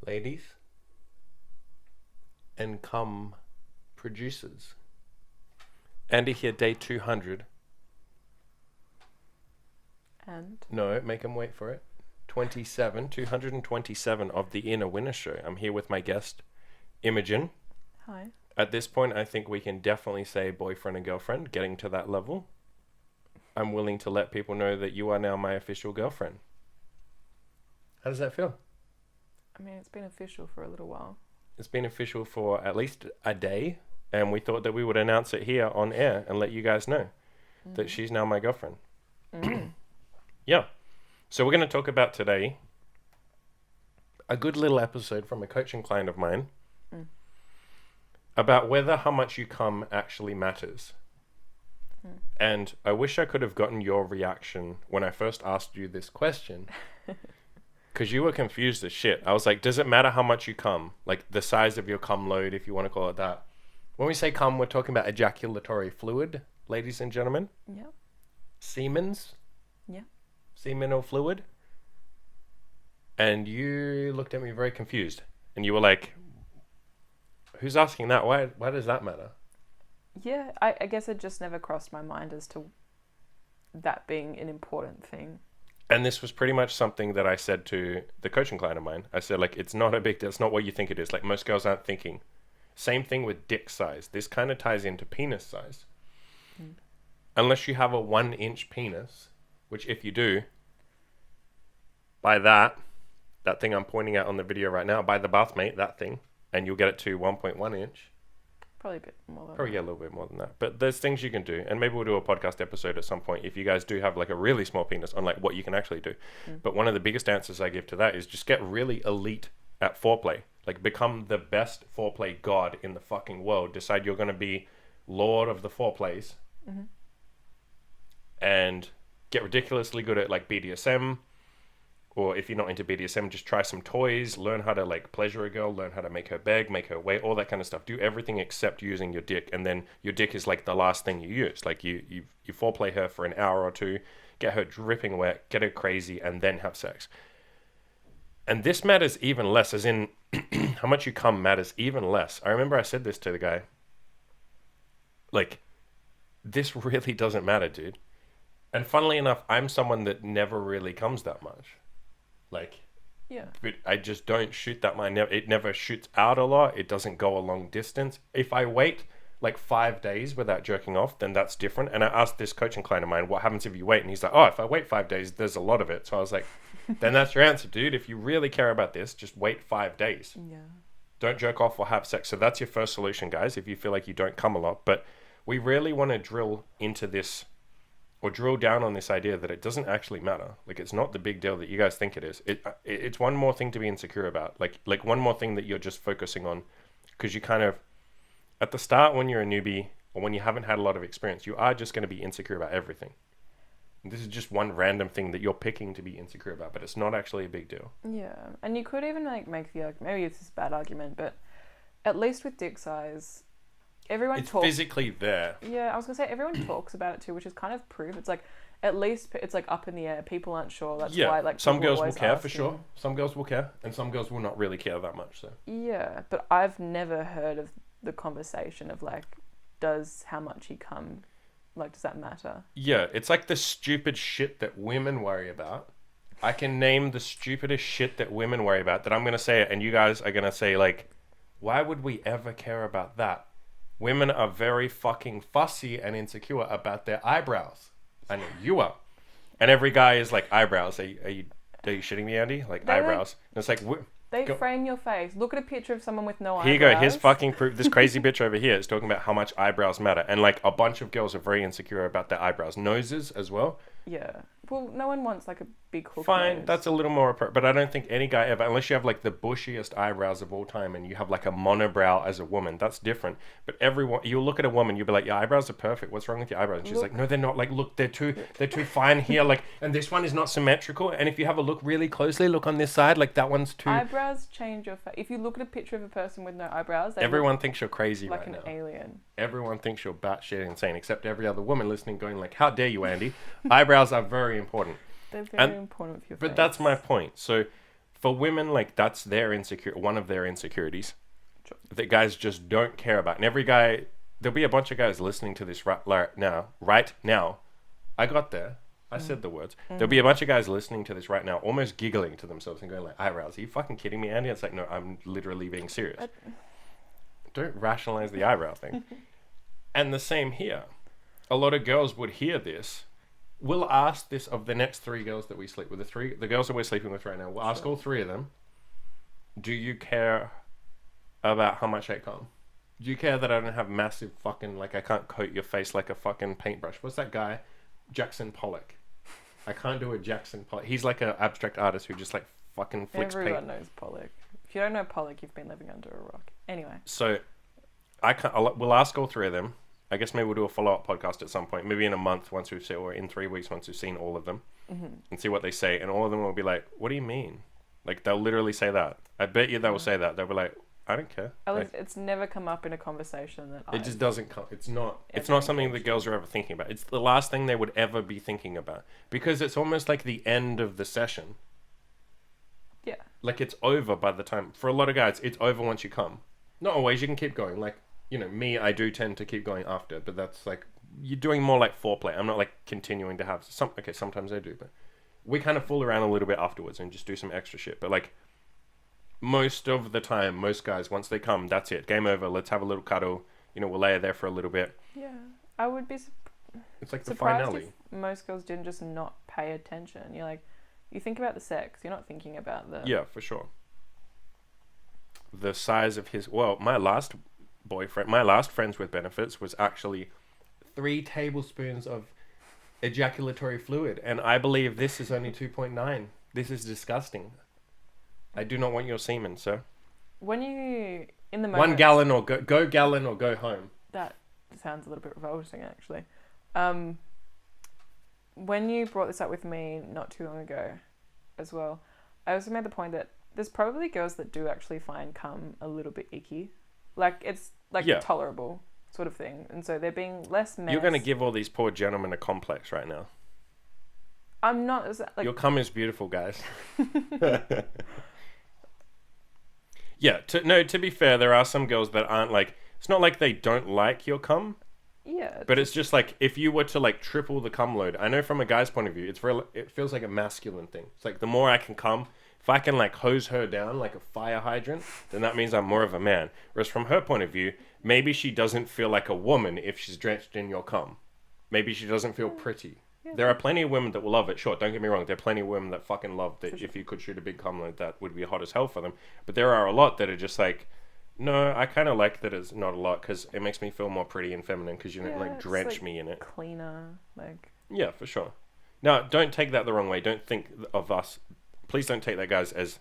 ladies and cum producers. Andy here, day 200. And? No, make him wait for it. 227 of the Inner Winner Show. I'm here with my guest, Imogen. Hi. At this point, I think we can definitely say boyfriend and girlfriend, getting to that level. I'm willing to let people know that you are now my official girlfriend. How does that feel? I mean, it's been official for a little while. It's been official for at least a day, and we thought that we would announce it here on air and let you guys know that she's now my girlfriend. Yeah. So we're going to talk about today a good little episode from a coaching client of mine about whether how much you cum actually matters. And I wish I could have gotten your reaction when I first asked you this question. Because you were confused as shit. I was like, does it matter how much you cum? Like the size of your cum load, if you want to call it that. When we say cum, we're talking about ejaculatory fluid, ladies and gentlemen. Yeah. Semen's. Yeah. Seminal fluid. And you looked at me very confused. And you were like, who's asking that? Why does that matter? Yeah, I guess it just never crossed my mind as to that being an important thing. And this was pretty much something that I said to the coaching client of mine. I said, like, it's not a big deal. It's not what you think it is. Like, most girls aren't thinking. Same thing with dick size. This kind of ties into penis size. Unless you have a 1-inch penis, which if you do, buy that thing I'm pointing at on the video right now, buy the bathmate, that thing, and you'll get it to 1.1 inch. Probably a bit more than Probably, yeah, a little bit more than that. But there's things you can do. And maybe we'll do a podcast episode at some point if you guys do have like a really small penis on like what you can actually do. But one of the biggest answers I give to that is just get really elite at foreplay. Like become the best foreplay god in the fucking world. Decide you're going to be lord of the foreplays. And get ridiculously good at like BDSM. Or if you're not into BDSM, just try some toys, learn how to like pleasure a girl, learn how to make her beg, make her wait, all that kind of stuff. Do everything except using your dick. And then your dick is like the last thing you use. Like you foreplay her for an hour or two, get her dripping wet, get her crazy, and then have sex. And this matters even less, as in how much you cum matters even less. I remember I said this to the guy. Like, this really doesn't matter, dude. And funnily enough, I'm someone that never really comes that much. Like, yeah, but I just don't shoot that much. It never shoots out a lot. It doesn't go a long distance. If I wait like 5 days without jerking off, then that's different. And I asked this coaching client of mine, what happens if you wait? And he's like, oh, if I wait 5 days, there's a lot of it. So I was like, then that's your answer, dude. If you really care about this, just wait 5 days. Yeah. Don't jerk off or have sex. So that's your first solution, guys, if you feel like you don't come a lot. But we really want to drill into this or drill down on this idea that it doesn't actually matter. Like, it's not the big deal that you guys think it is. It's one more thing to be insecure about. Like one more thing that you're just focusing on. Because you kind of, at the start when you're a newbie, or when you haven't had a lot of experience, you are just going to be insecure about everything. And this is just one random thing that you're picking to be insecure about, but it's not actually a big deal. Yeah, and you could even like make the argument, maybe it's a bad argument, but at least with dick size, everyone it's talks physically there. Yeah, I was gonna say everyone talks about it too, which is kind of proof. It's like at least it's like up in the air. People aren't sure. That's why like some people girls will always care for asking. sure. Some girls will care, and some girls will not really care that much. So Yeah, but I've never heard of the conversation of like, does how much he come, like, does that matter? yeah, it's like the stupid shit that women worry about. I can name the stupidest shit that women worry about that I'm gonna say it, and you guys are gonna say like, why would we ever care about that? Women are very fucking fussy and insecure about their eyebrows. I know you are. And every guy is like, eyebrows. Are you shitting me, Andy? Like, They're eyebrows. And it's like, They Go. frame your face. Look at a picture of someone with no eyebrows. here you go. Here's fucking proof. This crazy bitch over here is talking about how much eyebrows matter. And like a bunch of girls are very insecure about their eyebrows. Noses as well. Yeah. Well, no one wants like a big hook Fine, nose. that's a little more appropriate. But I don't think any guy ever, unless you have like the bushiest eyebrows of all time and you have like a monobrow as a woman, that's different. But everyone, you look at a woman, you'll be like, your eyebrows are perfect. What's wrong with your eyebrows? And she's like, no, they're not. Like, look, they're too fine here. Like, and this one is not symmetrical. And if you have a look really closely, look on this side, like that one's too. Eyebrows change your face. If you look at a picture of a person with no eyebrows, they Everyone look thinks you're crazy like right an now. alien. Everyone thinks you're batshit insane, except every other woman listening going like, how dare you, Andy? Eyebrows are very important. They're very important with your face. But that's my point. So for women, like, that's their one of their insecurities Sure. that guys just don't care about. And every guy, there'll be a bunch of guys listening to this right now. I got there. I said the words. There'll be a bunch of guys listening to this right now, almost giggling to themselves and going like, eyebrows, are you fucking kidding me, Andy? It's like, no, I'm literally being serious. Don't rationalize the eyebrow thing. And the same here. A lot of girls would hear this. We'll ask this of the next 3 girls that we sleep with. The girls that we're sleeping with right now. We'll ask all 3 of them, do you care about how much I come? Do you care that I don't have massive fucking, like, I can't coat your face like a fucking paintbrush? What's that guy? Jackson Pollock. I can't do a Jackson Pollock. He's like an abstract artist who just like fucking flicks paint. Everyone knows Pollock. If you don't know Pollock, you've been living under a rock. Anyway. So, we'll ask all 3 of them. I guess maybe we'll do a follow-up podcast at some point. Maybe in a month once we've seen, or in 3 weeks once we've seen all of them. And see what they say. And all of them will be like, what do you mean? Like, they'll literally say that. I bet you they will say that. They'll be like, I don't care. It's never come up in a conversation that it just doesn't come. It's not something that girls are ever thinking about. It's the last thing they would ever be thinking about. Because it's almost like the end of the session. Yeah. Like, it's over by the time... For a lot of guys, it's over once you come. Not always, you can keep going. Like, you know, me, I do tend to keep going after. But that's like... You're doing more like foreplay. I'm not like continuing to have... Okay, sometimes I do, but... We kind of fool around a little bit afterwards and just do some extra shit. But like... Most of the time, most guys, once they come, that's it. Game over. Let's have a little cuddle. You know, we'll lay there for a little bit. Yeah. I would be it's like the surprised finale. if most girls didn't just not pay attention. You're like, you think about the sex. You're not thinking about the... Yeah, for sure. The size of his... Well, my last friends with benefits was actually 3 tablespoons of ejaculatory fluid. And I believe this is only 2.9. This is disgusting. I do not want your semen, sir. When you... In the moment... 1 gallon or go gallon or go home. That sounds a little bit revolting, actually. When you brought this up with me not too long ago as well, I also made the point that there's probably girls that do actually find cum a little bit icky. Like, it's like tolerable sort of thing. And so they're being less mess. You're going to give all these poor gentlemen a complex right now. I'm not... Like, your cum is beautiful, guys. Yeah, to be fair, there are some girls that aren't like... It's not like they don't like your cum. Yeah. But it's just like, if you were to like triple the cum load, I know from a guy's point of view, it feels like a masculine thing. It's like, the more I can cum, if I can like hose her down like a fire hydrant, then that means I'm more of a man. Whereas from her point of view, maybe she doesn't feel like a woman if she's drenched in your cum. Maybe she doesn't feel pretty. Yeah. There are plenty of women that will love it. Sure, don't get me wrong. There are plenty of women that fucking love that. If you could shoot a big cum load, that would be hot as hell for them. But there are a lot that are just like, no, I kind of like that it's not a lot because it makes me feel more pretty and feminine because you don't like drench like me in it. Cleaner, like... Yeah, for sure. Now, don't take that the wrong way. Don't think of us... Please don't take that, guys, as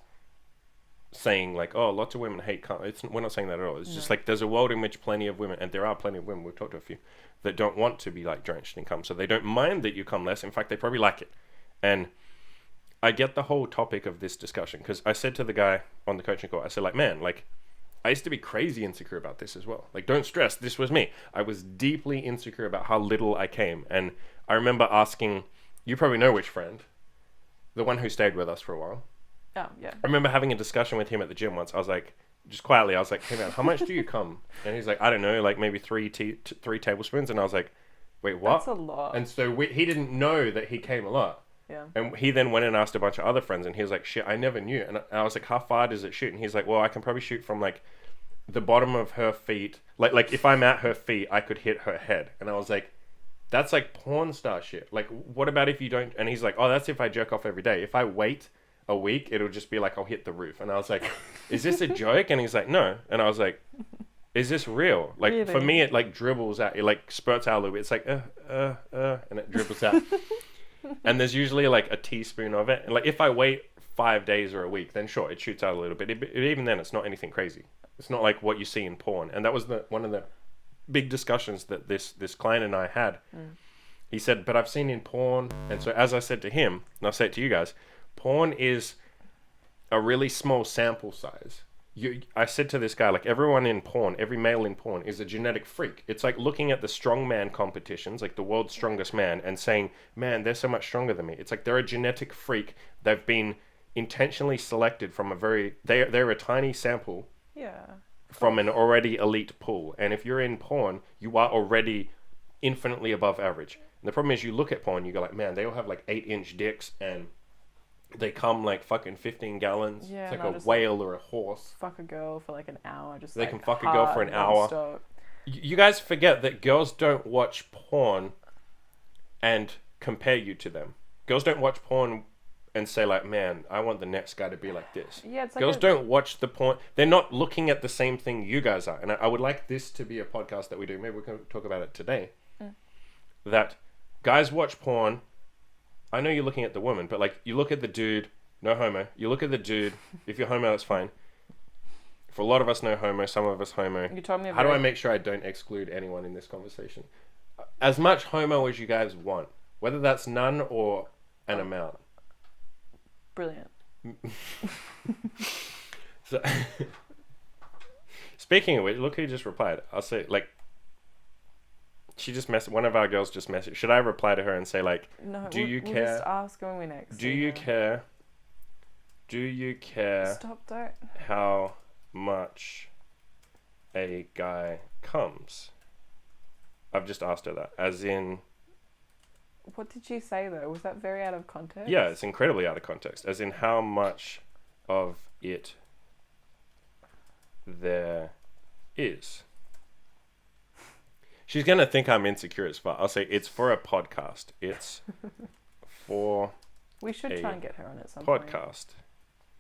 saying like, oh, lots of women hate cum. We're not saying that at all. It's just like, there's a world in which plenty of women, and there are plenty of women, we've talked to a few, that don't want to be like drenched in cum. So they don't mind that you cum less. In fact, they probably like it. And I get the whole topic of this discussion because I said to the guy on the coaching call, I said like, man, like, I used to be crazy insecure about this as well. Like, don't stress, this was me. I was deeply insecure about how little I came. And I remember asking, you probably know which friend, the one who stayed with us for a while. Oh, yeah. I remember having a discussion with him at the gym once. I was like, just quietly, I was like, hey man, how much do you come? And he's like, I don't know, like maybe 3 tablespoons. And I was like, wait, what? That's a lot. And so he didn't know that he came a lot. Yeah. And he then went and asked a bunch of other friends, and he was like, shit, I never knew. And I was like, how far does it shoot? And he's like, well, I can probably shoot from like the bottom of her feet. Like if I'm at her feet, I could hit her head. And I was like, that's like porn star shit. Like, what about if you don't? And he's like, oh, that's if I jerk off every day. If I wait a week, it'll just be like, I'll hit the roof. And I was like, is this a joke? And he's like, no. And I was like, is this real? Like, really? For me, it like dribbles out. It like spurts out a little bit. It's like, and it dribbles out. And there's usually like a teaspoon of it. And like, if I wait 5 days or a week, then sure, it shoots out a little bit. Even then, it's not anything crazy. It's not like what you see in porn. And that was one of the big discussions that this client and I had. He said, but I've seen in porn. And so as I said to him, and I'll say it to you guys, porn is a really small sample size. I said to this guy, like, everyone in porn, every male in porn is a genetic freak. It's like looking at the strongman competitions, like the world's strongest man, and saying, man, they're so much stronger than me. It's like they're a genetic freak. They've been intentionally selected from they're a tiny sample Yeah. from an already elite pool. And if you're in porn, you are already infinitely above average. And the problem is you look at porn, you go like, man, they all have like 8-inch dicks and they come like fucking 15 gallons. Yeah, it's like a whale or a horse. Fuck a girl for like an hour. Just they like can fuck a girl for an hour. Non-stop. You guys forget that girls don't watch porn and compare you to them. Girls don't watch porn and say like, man, I want the next guy to be like this. Yeah, it's like girls don't watch the porn. They're not looking at the same thing you guys are. And I would like this to be a podcast that we do. Maybe we can talk about it today. That guys watch porn. I know you're looking at the woman, but like you look at the dude, no homo. You look at the dude. If you're homo, that's fine. For a lot of us, no homo. Some of us, homo. You told me How do I make sure I don't exclude anyone in this conversation? As much homo as you guys want. Whether that's none or an amount. Brilliant. So, speaking of which, look who just replied. I'll say, like, she just one of our girls just messaged. Should I reply to her and say, like, no, do you we'll care? Just ask when we next. Do you care? Do you care? Stop, don't. How much a guy comes? I've just asked her that. As in... What did she say, though? Was that very out of context? Yeah, it's incredibly out of context. As in how much of it there is. She's going to think I'm insecure as fuck. I'll say it's for a podcast. It's for we should try and get her on at some podcast. Point.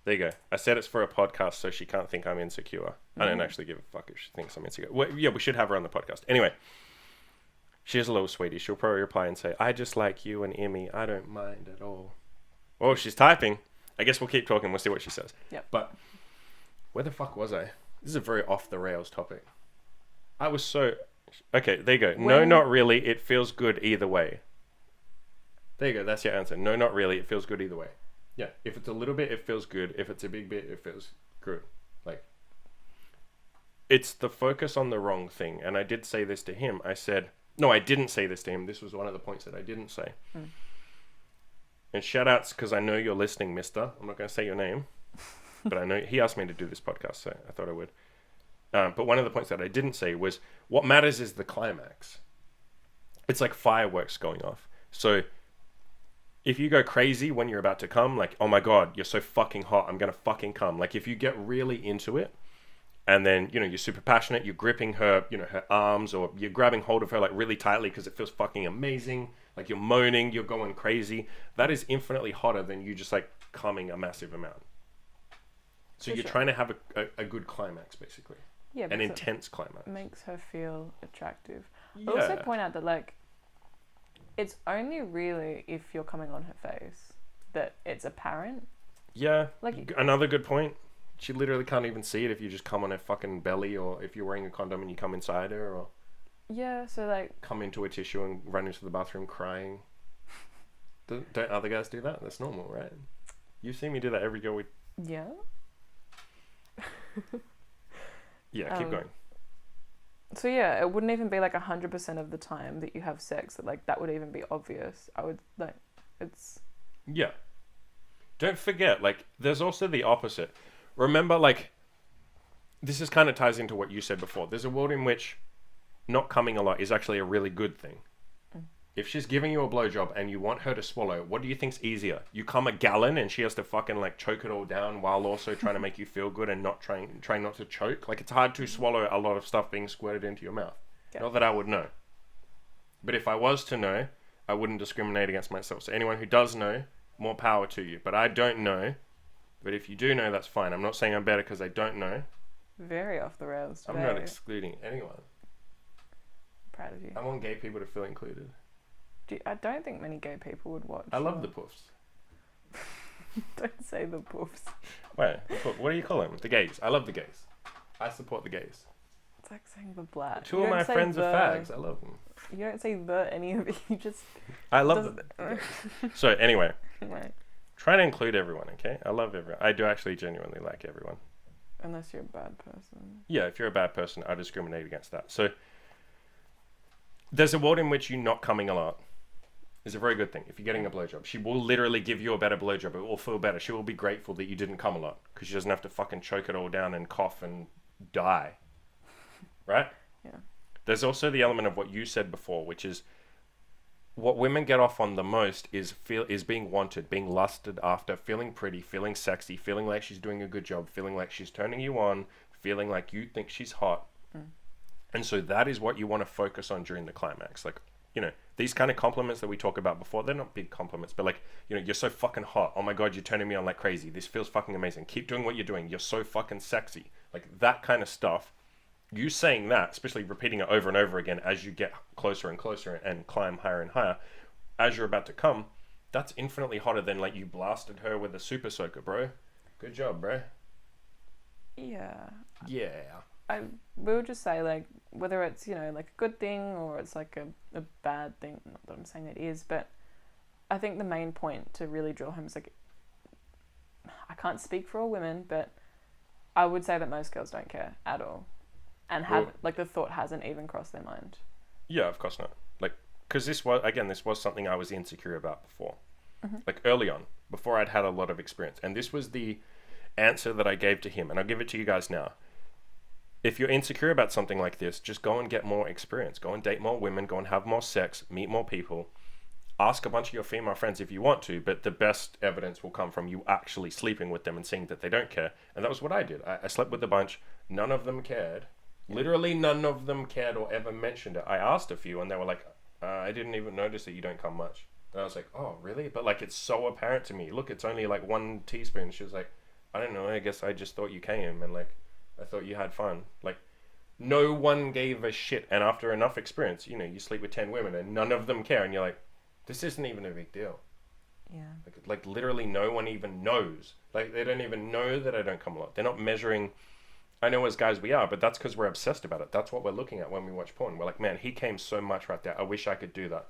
There you go. I said it's for a podcast so she can't think I'm insecure. I don't actually give a fuck if she thinks I'm insecure. Well, yeah, we should have her on the podcast. Anyway. She's a little sweetie. She'll probably reply and say, I just like you and Emmy. I don't mind at all. Oh, she's typing. I guess we'll keep talking. We'll see what she says. Yep. But where the fuck was I? This is a very off-the-rails topic. I was so... Okay, there you go. No, not really. It feels good either way. There you go. That's your answer. No, not really. It feels good either way. Yeah. If it's a little bit, it feels good. If it's a big bit, it feels good. Like... It's the focus on the wrong thing. And I did say this to him. I said... No, I didn't say this to him. This was one of the points that I didn't say. And shout outs because I know you're listening, mister. I'm not going to say your name. But I know he asked me to do this podcast, so I thought I would. But one of the points that I didn't say was what matters is the climax. It's like fireworks going off. So if you go crazy when you're about to come, like, oh my God, you're so fucking hot, I'm going to fucking come. Like if you get really into it, and then, you know, you're super passionate, you're gripping her, you know, her arms, or you're grabbing hold of her like really tightly because it feels fucking amazing. Like you're moaning, you're going crazy. That is infinitely hotter than you just like coming a massive amount. So you're trying to have a good climax, basically. Yeah. An intense climax. Makes her feel attractive. Yeah. I also point out that like, it's only really if you're coming on her face that it's apparent. Yeah. Like another good point. She literally can't even see it if you just come on her fucking belly, or if you're wearing a condom and you come inside her, or... Yeah, so like... Come into a tissue and run into the bathroom crying. Don't other guys do that? That's normal, right? You see me do that every girl we... Yeah? Yeah, keep going. So yeah, it wouldn't even be like 100% of the time that you have sex that like that would even be obvious. I would like... It's... Yeah. Don't forget, like, there's also the opposite. Remember, like, this is kind of ties into what you said before. There's a world in which not coming a lot is actually a really good thing. If she's giving you a blowjob and you want her to swallow, what do you think's easier? You come a gallon and she has to fucking, like, choke it all down while also trying to make you feel good and not trying not to choke? Like, it's hard to swallow a lot of stuff being squirted into your mouth. Yeah. Not that I would know. But if I was to know, I wouldn't discriminate against myself. So anyone who does know, more power to you. But I don't know. But if you do know, that's fine. I'm not saying I'm better because I don't know. Very off the rails today. I'm not excluding anyone. Proud of you. I want gay people to feel included. I don't think many gay people would watch. I love the puffs. Don't say the puffs. Wait, what do you call them? The gays. I love the gays. I support the gays. It's like saying the black. Two of my friends are fags. I love them. You don't say the any of it. You just... I love them. So anyway. Right. Try to include everyone, okay? I love everyone. I do actually genuinely like everyone. Unless you're a bad person. Yeah, if you're a bad person, I discriminate against that. So, there's a world in which you're not coming a lot. is a very good thing. If you're getting a blowjob, she will literally give you a better blowjob. It will feel better. She will be grateful that you didn't come a lot because she doesn't have to fucking choke it all down and cough and die. Right? Yeah. There's also the element of what you said before, which is what women get off on the most is being wanted, being lusted after, feeling pretty, feeling sexy, feeling like she's doing a good job, feeling like she's turning you on, feeling like you think she's hot. And so that is what you want to focus on during the climax. Like, you know, these kind of compliments that we talk about before, they're not big compliments, but like, you know, you're so fucking hot. Oh my God, you're turning me on like crazy. This feels fucking amazing. Keep doing what you're doing. You're so fucking sexy. Like that kind of stuff. You saying that, especially repeating it over and over again as you get closer and closer and climb higher and higher, as you're about to come, that's infinitely hotter than like you blasted her with a super soaker, bro. Good job, bro. Yeah. Yeah. We would just say, like, whether it's, you know, like a good thing or it's like a bad thing, not that I'm saying it is, but I think the main point to really drill home is, like, I can't speak for all women, but I would say that most girls don't care at all. And like, the thought hasn't even crossed their mind. Yeah, of course not. Like, because this was something I was insecure about before. Mm-hmm. Like, early on, before I'd had a lot of experience. And this was the answer that I gave to him, and I'll give it to you guys now. If you're insecure about something like this, just go and get more experience. Go and date more women. Go and have more sex. Meet more people. Ask a bunch of your female friends if you want to, but the best evidence will come from you actually sleeping with them and seeing that they don't care. And that was what I did. I slept with a bunch. None of them cared. Literally none of them cared or ever mentioned it. I asked a few, and they were like, I didn't even notice that you don't come much. And I was like, oh, really? But, like, it's so apparent to me. Look, it's only, like, 1 teaspoon. She was like, I don't know. I guess I just thought you came, and, like, I thought you had fun. Like, no one gave a shit. And after enough experience, you know, you sleep with 10 women and none of them care. And you're like, this isn't even a big deal. Yeah. Like literally no one even knows. Like, they don't even know that I don't come a lot. They're not measuring. I know as guys we are, but that's because we're obsessed about it. That's what we're looking at when we watch porn. We're like, man, he came so much right there. I wish I could do that.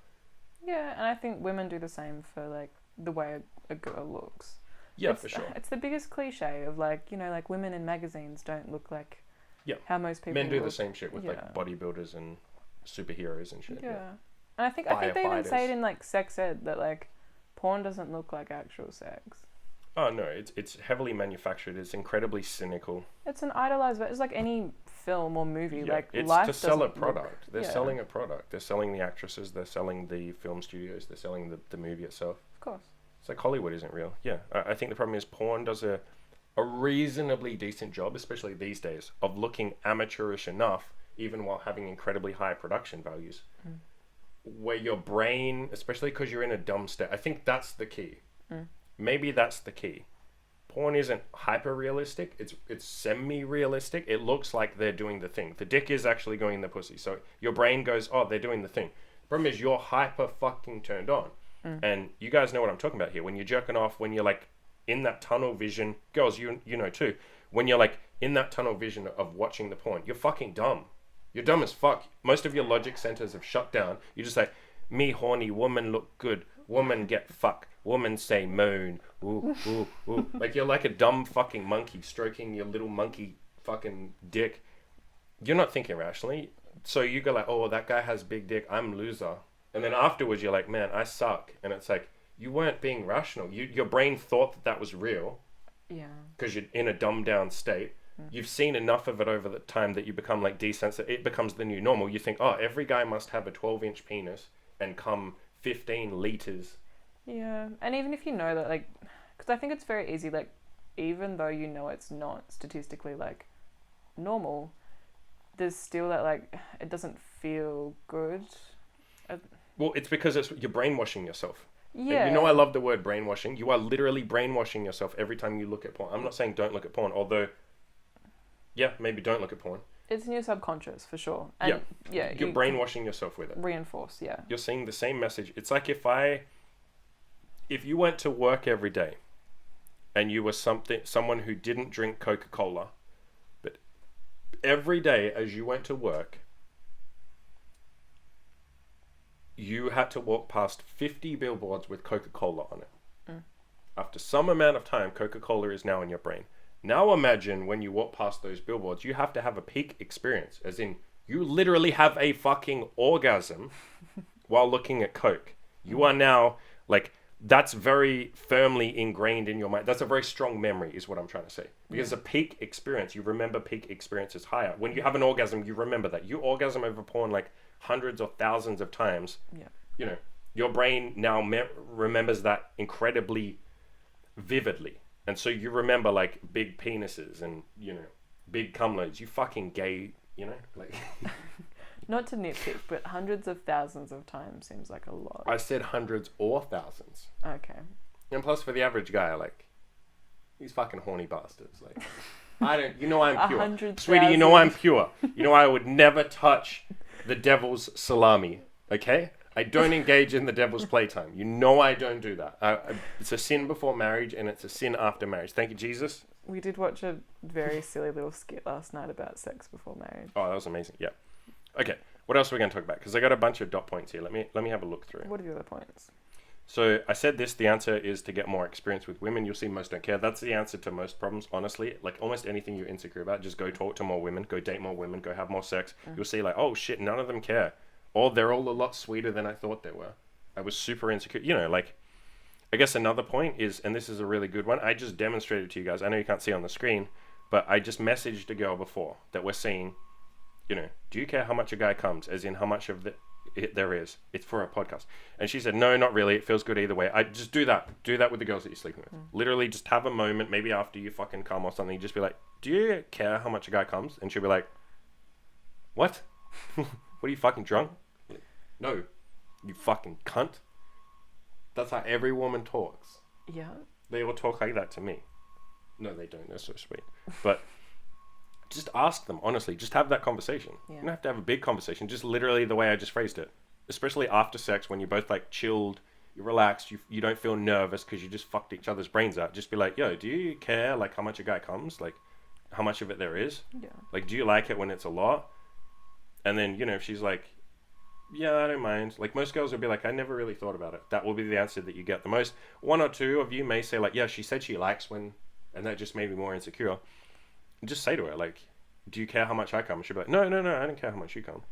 Yeah, and I think women do the same for, like, the way a girl looks. Yeah, for sure. It's the biggest cliche of, like, you know, like, women in magazines don't look like how most people Men do look. the same shit with like bodybuilders and superheroes and shit. Yeah. And I think they even say it in, like, sex ed that, like, porn doesn't look like actual sex. Oh no, it's heavily manufactured. It's incredibly cynical. It's an idolized. It's like any film or movie. Yeah, like, it's life to sell a doesn't product. look, They're selling a product. They're selling the actresses. They're selling the film studios. They're selling the movie itself. Of course. It's like Hollywood isn't real. Yeah, I think the problem is porn does a reasonably decent job, especially these days, of looking amateurish enough, even while having incredibly high production values. Where your brain, especially because you're in a dumb state, I think that's the key. Maybe that's the key. Porn isn't hyper-realistic. It's semi-realistic. It looks like they're doing the thing. The dick is actually going in the pussy. So your brain goes, oh, they're doing the thing. The problem is you're hyper-fucking turned on. And you guys know what I'm talking about here. When you're jerking off, when you're like in that tunnel vision, girls, you know too. When you're like in that tunnel vision of watching the porn, you're fucking dumb. You're dumb as fuck. Most of your logic centers have shut down. You're just like, me horny, woman look good, woman get fuck, woman say moan, ooh, ooh, ooh. Like you're like a dumb fucking monkey stroking your little monkey fucking dick. You're not thinking rationally. So you go like, oh, that guy has big dick, I'm loser. And then afterwards you're like, man, I suck. And it's like, you weren't being rational. Your brain thought that was real. Yeah. Because you're in a dumbed down state. You've seen enough of it over the time that you become like desensitized. It becomes the new normal. You think, oh, every guy must have a 12-inch penis and come 15 liters. Yeah. And even if you know that, like, because I think it's very easy, like, even though you know it's not statistically, like, normal, there's still that, like, it doesn't feel good. Well, it's because you're brainwashing yourself. Yeah. You know, I love the word brainwashing. You are literally brainwashing yourself every time you look at porn. I'm not saying don't look at porn, although, yeah, maybe don't look at porn. It's in your subconscious, for sure. And yeah. You're brainwashing yourself with it. Reinforce, yeah. You're seeing the same message. It's like if you went to work every day and you were someone who didn't drink Coca-Cola, but every day as you went to work, you had to walk past 50 billboards with Coca-Cola on it. After some amount of time, Coca-Cola is now in your brain. Now imagine when you walk past those billboards, you have to have a peak experience, as in you literally have a fucking orgasm while looking at Coke. You are now, like, that's very firmly ingrained in your mind. That's a very strong memory, is what I'm trying to say. Because a peak experience, you remember peak experiences higher. When you have an orgasm, you remember that. You orgasm over porn like hundreds or thousands of times. Yeah. You know, your brain now remembers that incredibly vividly. And so you remember, like, big penises and, you know, big cum loads. You fucking gay, you know, like... Not to nitpick, but hundreds of thousands of times seems like a lot. I said hundreds or thousands. Okay. And plus, for the average guy, like, these fucking horny bastards. Like, I don't, you know I'm pure. Sweetie, you know I'm pure. You know I would never touch the devil's salami, okay? I don't engage in the devil's playtime. You know I don't do that. It's a sin before marriage, and it's a sin after marriage. Thank you, Jesus. We did watch a very silly little skit last night about sex before marriage. Oh, that was amazing. Yeah. Okay, what else are we going to talk about? Because I got a bunch of dot points here. Let me have a look through. What are the other points? So I said this, the answer is to get more experience with women. You'll see most don't care. That's the answer to most problems, honestly. Like, almost anything you're insecure about, just go talk to more women, go date more women, go have more sex. You'll see, like, oh shit, none of them care. Or they're all a lot sweeter than I thought they were. I was super insecure. You know, like, I guess another point is, and this is a really good one, I just demonstrated to you guys. I know you can't see on the screen, but I just messaged a girl before that we're seeing. You know, do you care how much a guy comes? As in, how much of it there is? It's for a podcast. And she said, no, not really. It feels good either way. I just do that. Do that with the girls that you're sleeping with. Literally, just have a moment, maybe after you fucking come or something. Just be like, do you care how much a guy comes? And she'll be like, what? What, are you fucking drunk? No, you fucking cunt. That's how every woman talks. Yeah. They all talk like that to me. No, they don't. They're so sweet. But... just ask them, honestly. Just have that conversation. Yeah. You don't have to have a big conversation. Just literally the way I just phrased it. Especially after sex, when you're both, like, chilled, you're relaxed, you don't feel nervous because you just fucked each other's brains out. Just be like, yo, do you care, like, how much a guy comes? Like, how much of it there is? Yeah. Like, do you like it when it's a lot? And then, you know, if she's like, yeah, I don't mind. Like, most girls will be like, I never really thought about it. That will be the answer that you get the most. One or two of you may say, like, yeah, she said she likes when... and that just made me more insecure. Just say to her, like, do you care how much I come? And she'll be like, no, I don't care how much you come.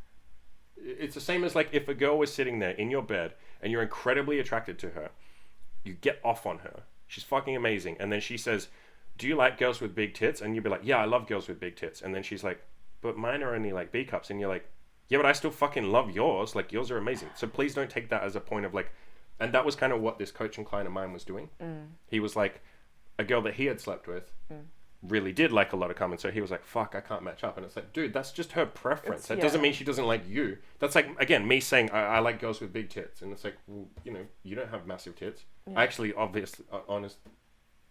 It's the same as, like, if a girl was sitting there in your bed and you're incredibly attracted to her, you get off on her. She's fucking amazing. And then she says, do you like girls with big tits? And you'll be like, yeah, I love girls with big tits. And then she's like, but mine are only, like, B cups. And you're like, yeah, but I still fucking love yours. Like, yours are amazing. So please don't take that as a point of, like... And that was kind of what this coaching client of mine was doing. He was like, a girl that he had slept with... really did like a lot of cum, and so he was like, fuck, I can't match up. And it's like, dude, that's just her preference. That doesn't mean she doesn't like you. That's like, again, me saying I like girls with big tits, and it's like, well, you know, you don't have massive tits. I actually, obviously,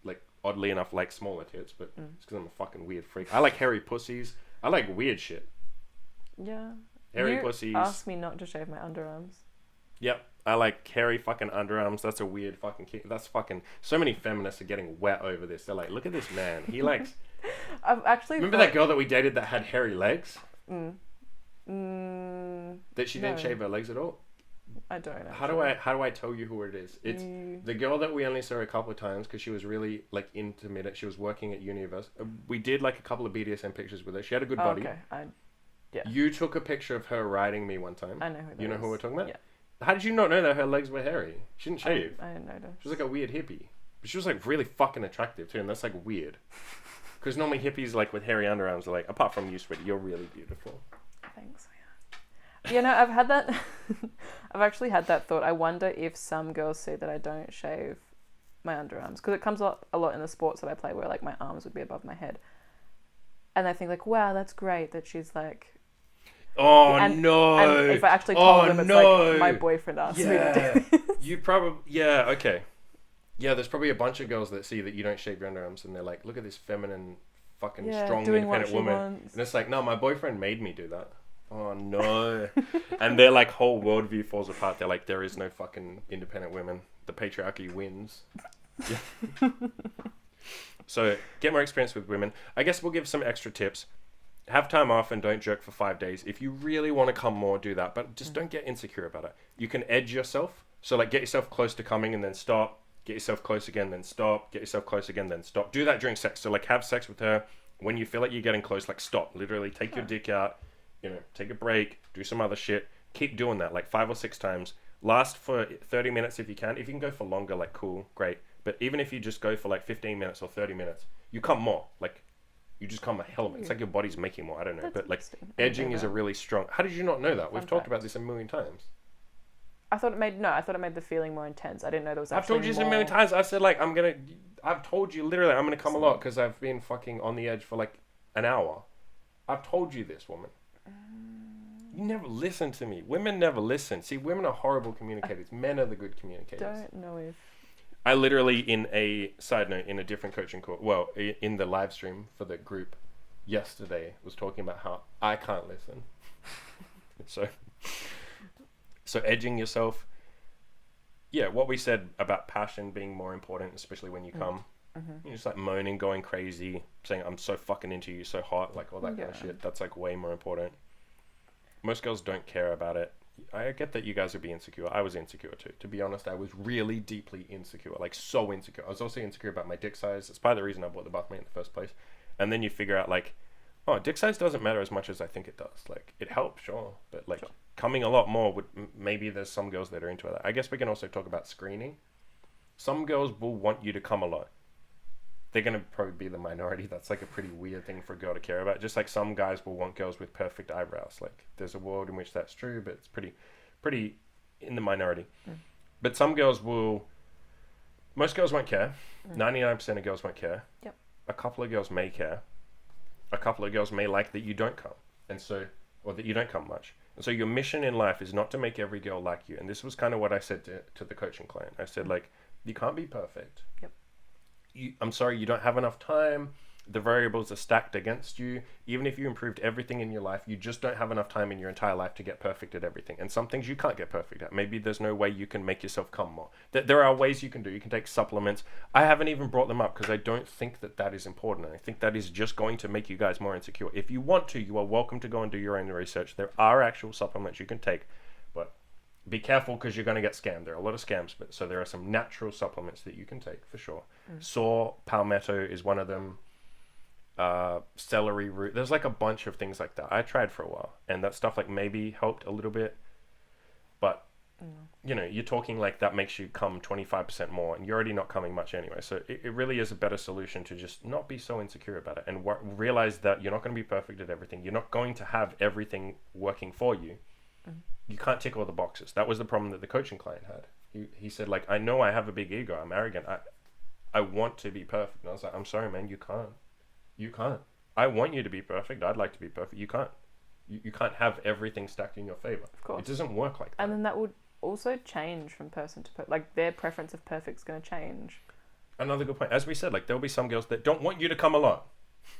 like, oddly enough, like smaller tits, but it's because I'm a fucking weird freak. I like hairy pussies. I like weird shit. Yeah. Hairy pussies. Asked me not to shave my underarms. Yep. I like hairy fucking underarms. That's a weird fucking kick. That's fucking... So many feminists are getting wet over this. They're like, look at this man. He likes... I've actually... Remember that girl that we dated that had hairy legs? That she didn't shave her legs at all? I don't know. How do I tell you who it is? It's the girl that we only saw a couple of times because she was really, like, intermittent. She was working at university. We did, like, a couple of BDSM pictures with her. She had a good body. Okay. Yeah. You took a picture of her riding me one time. I know who that is. You know who we're talking about? Yeah. How did you not know that her legs were hairy? She didn't shave. I didn't notice. She was like a weird hippie. But she was like really fucking attractive too, and that's like weird. Because normally hippies like with hairy underarms are like, apart from you, sweetie, you're really beautiful. Thanks. Yeah. You know, I've had that... I've actually had that thought. I wonder if some girls see that I don't shave my underarms. Because it comes up a lot in the sports that I play where like my arms would be above my head. And I think like, wow, that's great that she's like... no. And if I actually told them, it's like my boyfriend asked me to do this. You probably... Yeah, okay. Yeah, there's probably a bunch of girls that see that you don't shave your underarms and they're like, look at this feminine, fucking strong, independent woman. Wants. And it's like, no, my boyfriend made me do that. Oh, no. And their like whole worldview falls apart. They're like, there is no fucking independent women. The patriarchy wins. Yeah. So, get more experience with women. I guess we'll give some extra tips. Have time off and don't jerk for 5 days. If you really want to come more, do that. But just don't get insecure about it. You can edge yourself. So, like, get yourself close to coming and then stop. Get yourself close again, then stop. Get yourself close again, then stop. Do that during sex. So, like, have sex with her. When you feel like you're getting close, like, stop. Literally, take your dick out. You know, take a break. Do some other shit. Keep doing that, like 5 or 6 times. Last for 30 minutes if you can. If you can go for longer, like, cool, great. But even if you just go for like 15 minutes or 30 minutes, you come more. Like, you just come a hell of it. It's like your body's making more. I don't know. That's but like, interesting. edging is a really strong. How did you not know that? We've talked fact. about this a million times. I thought it made the feeling more intense. I didn't know there was I've actually told you this more... a million times. I said, like, I've told you literally I'm gonna come a lot because I've been fucking on the edge for like an hour. I've told you this, woman. You never listen to me. Women never listen. See, women are horrible communicators. Men are the good communicators. Don't know if... I literally, in a side note, in a different coaching course, well, in the live stream for the group yesterday, was talking about how I can't listen. So edging yourself. Yeah, what we said about passion being more important, especially when you come. You're just like moaning, going crazy, saying, I'm so fucking into you, so hot, like all that kind of shit. That's like way more important. Most girls don't care about it. I get that you guys would be insecure. I was insecure too. To be honest, I was really deeply insecure, like so insecure. I was also insecure about my dick size. That's part of the reason I bought the bathmate in the first place. And then you figure out like, oh, dick size doesn't matter as much as I think it does. Like, it helps, sure, but like coming a lot more would maybe there's some girls that are into that. I guess we can also talk about screening. Some girls will want you to come a lot. They're going to probably be the minority. That's like a pretty weird thing for a girl to care about. Just like some guys will want girls with perfect eyebrows. Like, there's a world in which that's true, but it's pretty in the minority. But some girls most girls won't care. 99% of girls won't care. Yep. A couple of girls may care. A couple of girls may like that you don't come. Or that you don't come much. And so your mission in life is not to make every girl like you. And this was kind of what I said to the coaching client. I said, like, you can't be perfect. Yep. I'm sorry, you don't have enough time. The variables are stacked against you. Even if you improved everything in your life, you just don't have enough time in your entire life to get perfect at everything. And some things you can't get perfect at. Maybe there's no way you can make yourself come more. There are ways you can do. You can take supplements. I haven't even brought them up because I don't think that is important. I think that is just going to make you guys more insecure. If you want to, you are welcome to go and do your own research. There are actual supplements you can take, but be careful because you're going to get scammed. There are a lot of scams, so there are some natural supplements that you can take for sure. Saw palmetto is one of them. Celery root. There's like a bunch of things like that. I tried for a while, and that stuff like maybe helped a little bit, but you know, you're talking like that makes you come 25% more, and you're already not coming much anyway. So it really is a better solution to just not be so insecure about it and realize that you're not going to be perfect at everything. You're not going to have everything working for you. You can't tick all the boxes. That was the problem that the coaching client had. He said, like, I know I have a big ego. I'm arrogant. I want to be perfect. And I was like, I'm sorry, man. You can't. You can't. I want you to be perfect. I'd like to be perfect. You can't. You can't have everything stacked in your favor. Of course. It doesn't work like that. And then that would also change from person to person. Like, their preference of perfect's going to change. Another good point. As we said, like, there'll be some girls that don't want you to come a lot.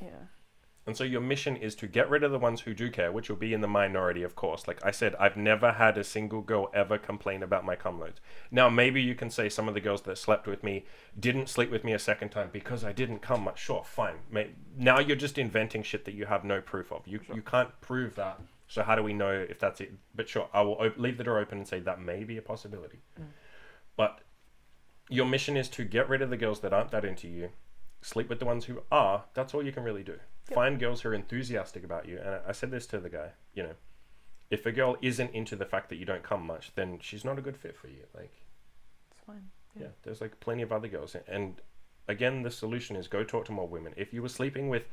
Yeah. And so your mission is to get rid of the ones who do care, which will be in the minority, of course. Like I said, I've never had a single girl ever complain about my cum loads. Now, maybe you can say some of the girls that slept with me didn't sleep with me a second time because I didn't come much. Sure, fine. Now you're just inventing shit that you have no proof of. You can't prove that. So how do we know if that's it? But sure, I will leave the door open and say that may be a possibility. But your mission is to get rid of the girls that aren't that into you. Sleep with the ones who are. That's all you can really do. Yep. Find girls who are enthusiastic about you. And I said this to the guy, you know, if a girl isn't into the fact that you don't come much, then she's not a good fit for you. Like, it's fine. Yeah, there's like plenty of other girls. And again, the solution is go talk to more women. If you were sleeping with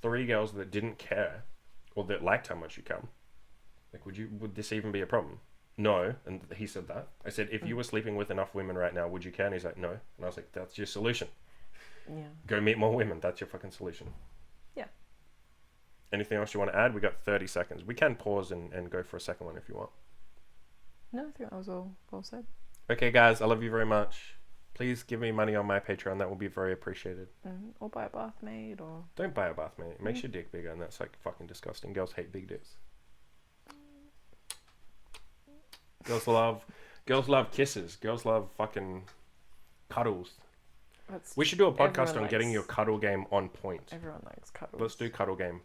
3 girls that didn't care or that liked how much you come, like, would this even be a problem? No. And he said that. I said, if you were sleeping with enough women right now, would you care? And he's like, no. And I was like, that's your solution. Yeah. Go meet more women. That's your fucking solution. Yeah. Anything else you want to add? We got 30 seconds. We can pause and go for a second one if you want. No, I think that was all well said. Okay, guys, I love you very much. Please give me money on my Patreon. That will be very appreciated. Or buy a bathmate, or... Don't buy a bathmate. It makes your dick bigger, and that's like fucking disgusting. Girls hate big dicks. Girls love kisses. Girls love fucking cuddles. We should do a podcast on getting your cuddle game on point. Everyone likes cuddles. Let's do cuddle game.